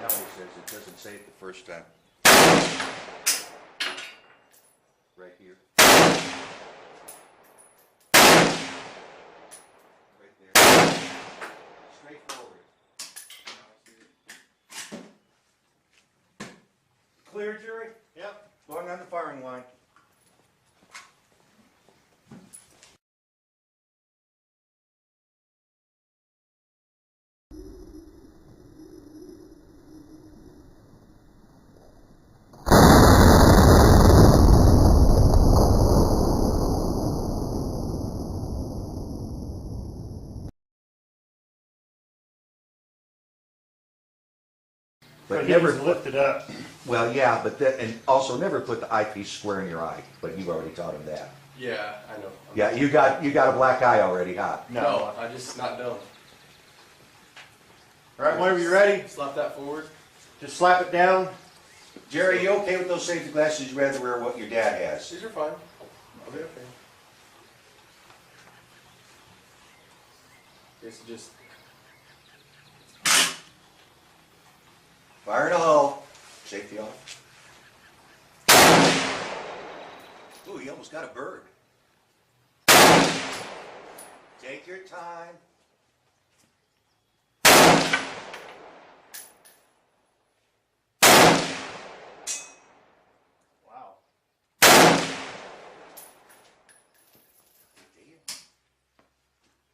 Kelly says it doesn't say it the first time. Right here. Right there. Straightforward. Clear, Jerry? Yep. Going on the firing line. But never lift it up. Well, yeah, but and also never put the eyepiece square in your eye. But you've already taught him that. Yeah, I know. Yeah, you got a black eye already, huh? No, I just not done. All right, whenever you're ready, Slap that forward. just slap it down. Jerry, you okay with those safety glasses? You'd rather wear what your dad has? These are fine. I'll be okay. Guess just Fire in a hole. Safety off. Ooh, you almost got a bird. Take your time. Wow.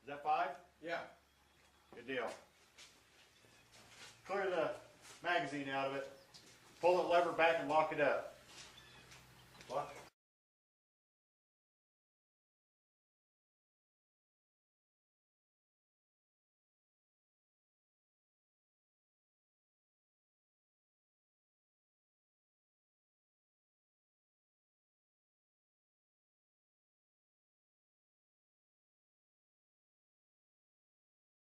Is that 5? yeah. Good deal. Clear the magazine out of it. Pull the lever back and lock it up.